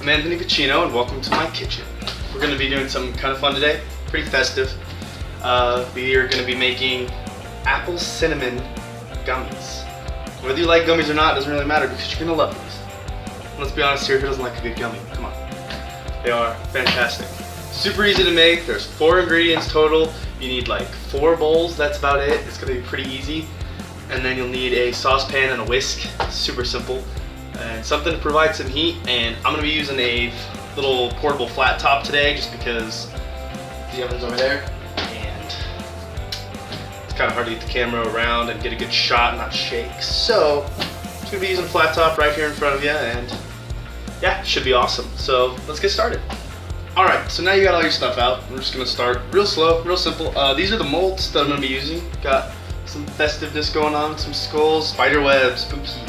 I'm Anthony Pacino and welcome to my kitchen. We're going to be doing something kind of fun today, pretty festive. We are going to be making apple cinnamon gummies. Whether you like gummies or not, it doesn't really matter because you're going to love these. Let's be honest here, who doesn't like a good gummy? Come on. They are fantastic. Super easy to make. There's 4 ingredients total. You need like 4 bowls, that's about it. It's going to be pretty easy. And then you'll need a saucepan and a whisk. Super simple. And something to provide some heat, and I'm going to be using a little portable flat top today just because the oven's over there and it's kind of hard to get the camera around and get a good shot and not shake. So I'm just going to be using a flat top right here in front of you, and yeah, it should be awesome. So let's get started. Alright, so now you got all your stuff out. We're just going to start real slow, real simple. These are the molds that I'm going to be using. Got some festiveness going on, some skulls, spider webs, spooky.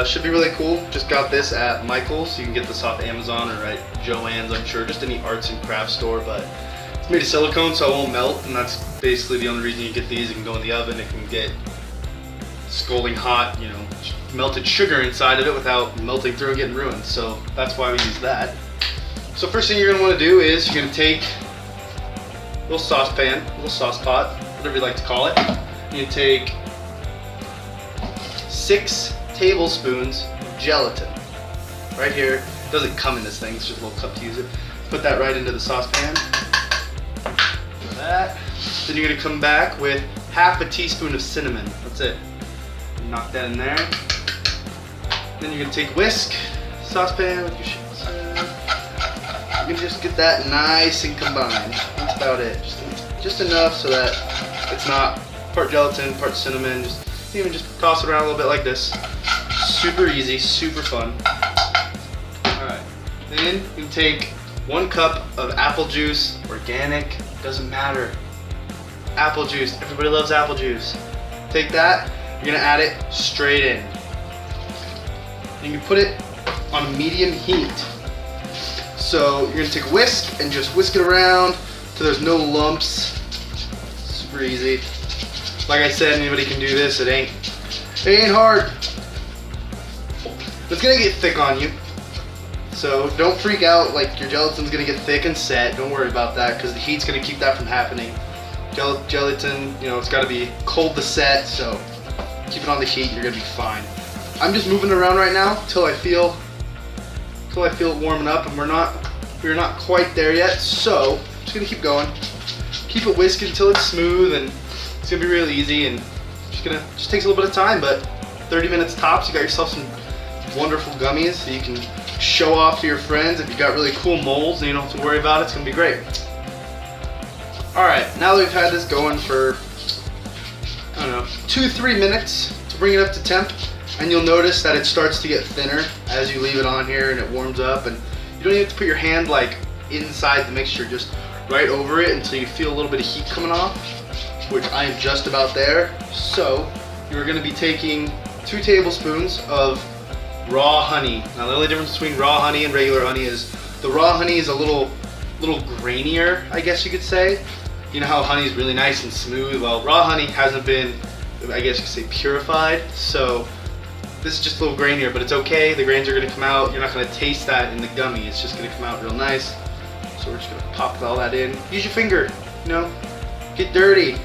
Should be really cool. Just got this at Michael's. You can get this off Amazon or at Joann's, I'm sure. Just any arts and crafts store, but it's made of silicone so it won't melt, and that's basically the only reason you get these. It can go in the oven. It can get scalding hot, you know, melted sugar inside of it without melting through and getting ruined. So that's why we use that. So first thing you're going to want to do is you're going to take a little saucepan, a little sauce pot, whatever you like to call it. You take 6 tablespoons of gelatin. Right here. It doesn't come in this thing, it's just a little cup to use it. Put that right into the saucepan. For that. Then you're going to come back with half a teaspoon of cinnamon. That's it. Knock that in there. Then you're going to take whisk, saucepan with your you can just get that nice and combined. That's about it. Just enough so that it's not part gelatin, part cinnamon. Just even just toss it around a little bit like this. Super easy, super fun. Alright, then you take 1 cup of apple juice, organic, doesn't matter. Apple juice, everybody loves apple juice. Take that, you're gonna add it straight in. You can put it on medium heat. So you're gonna take a whisk and just whisk it around till there's no lumps. Super easy. Like I said, anybody can do this, it ain't hard. It's gonna get thick on you, so don't freak out like your gelatin's gonna get thick and set. Don't worry about that because the heat's gonna keep that from happening. Gelatin, you know, it's gotta be cold to set, so keep it on the heat, you're gonna be fine. I'm just moving it around right now till I feel it warming up, and we're not quite there yet, so I'm just gonna keep going. Keep it whisking until it's smooth, and it's gonna be really easy, and just takes a little bit of time, but 30 minutes tops, you got yourself some wonderful gummies that you can show off to your friends. If you got really cool molds and you don't have to worry about it, it's gonna be great. Alright, now that we've had this going for, I don't know, 2-3 minutes to bring it up to temp, and you'll notice that it starts to get thinner as you leave it on here and it warms up, and you don't even have to put your hand like inside the mixture, just right over it until you feel a little bit of heat coming off, which I am just about there. So you're gonna be taking 2 tablespoons of raw honey. Now the only difference between raw honey and regular honey is the raw honey is a little grainier, I guess you could say. You know how honey is really nice and smooth? Well, raw honey hasn't been, I guess you could say, purified. So this is just a little grainier, but it's okay. The grains are gonna come out. You're not gonna taste that in the gummy. It's just gonna come out real nice. So we're just gonna pop all that in. Use your finger, you know, get dirty.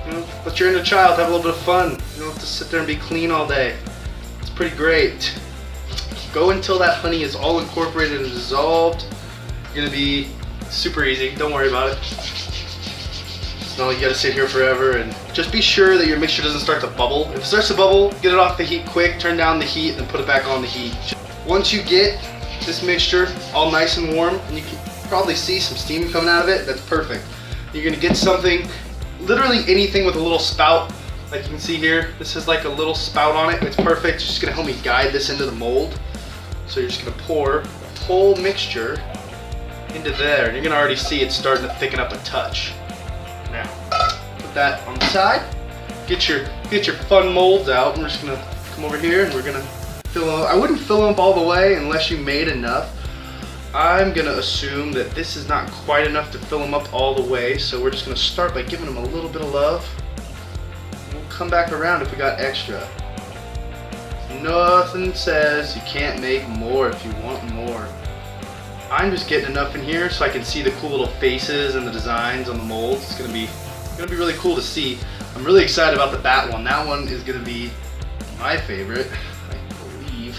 You know, let your inner child have a little bit of fun. You don't have to sit there and be clean all day. It's pretty great. Go until that honey is all incorporated and dissolved. You're gonna be super easy. Don't worry about it. It's not like you gotta sit here forever, and just be sure that your mixture doesn't start to bubble. If it starts to bubble, get it off the heat quick, turn down the heat, and put it back on the heat. Once you get this mixture all nice and warm, and you can probably see some steam coming out of it, that's perfect. You're gonna get something, literally anything with a little spout, like you can see here. This has like a little spout on it. It's perfect. It's just gonna help me guide this into the mold. So you're just gonna pour the whole mixture into there, and you're gonna already see it's starting to thicken up a touch. Now, put that on the side. Get your fun molds out. I'm just gonna come over here and we're gonna fill them. I wouldn't fill them up all the way unless you made enough. I'm gonna assume that this is not quite enough to fill them up all the way, so we're just gonna start by giving them a little bit of love. We'll come back around if we got extra. nothing says you can't make more if you want more. I'm just getting enough in here so I can see the cool little faces and the designs on the molds. It's gonna be really cool to see. I'm really excited about the bat one. That one is gonna be my favorite, I believe.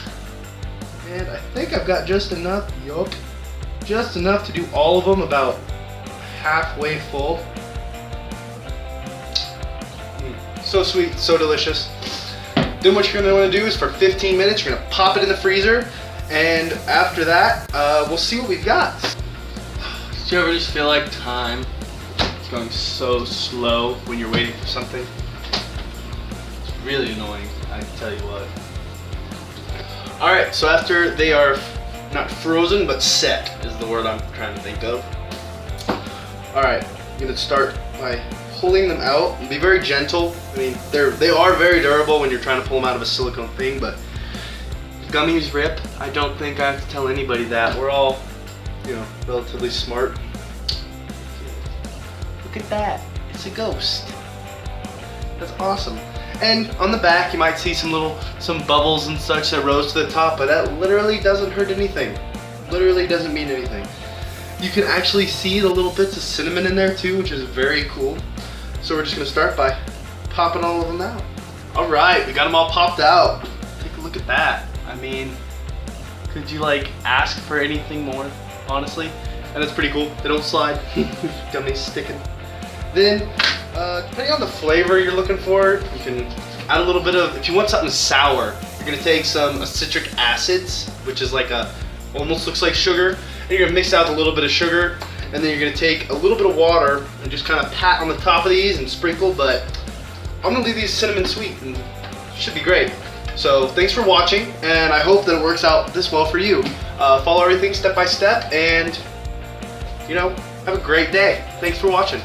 And I think I've got just enough, yup, just enough to do all of them, about halfway full. So sweet, so delicious. Then what you're gonna wanna do is for 15 minutes, you're gonna pop it in the freezer, and after that, we'll see what we've got. Do you ever just feel like time is going so slow when you're waiting for something? It's really annoying, I can tell you what. All right, so after they are not frozen, but set is the word I'm trying to think of. All right, I'm gonna start by pulling them out and be very gentle. I mean, they are very durable when you're trying to pull them out of a silicone thing, but Gummies rip. I don't think I have to tell anybody that. we're all, you know, relatively smart. Look at that, it's a ghost. That's awesome. And on the back, you might see some bubbles and such that rose to the top, but that literally doesn't hurt anything. Literally doesn't mean anything. You can actually see the little bits of cinnamon in there too, which is very cool. So we're just gonna start by popping all of them out. All right, we got them all popped out. Take a look at that. I mean, could you like ask for anything more, honestly? And it's pretty cool. They don't slide. Gummies sticking. Then, depending on the flavor you're looking for, you can add a little bit of, if you want something sour, you're gonna take some citric acids, which is like almost looks like sugar, and you're gonna mix out a little bit of sugar, and then you're gonna take a little bit of water and just kind of pat on the top of these and sprinkle, but I'm gonna leave these cinnamon sweet and it should be great. So thanks for watching, and I hope that it works out this well for you. Follow everything step by step, and you know, have a great day. Thanks for watching.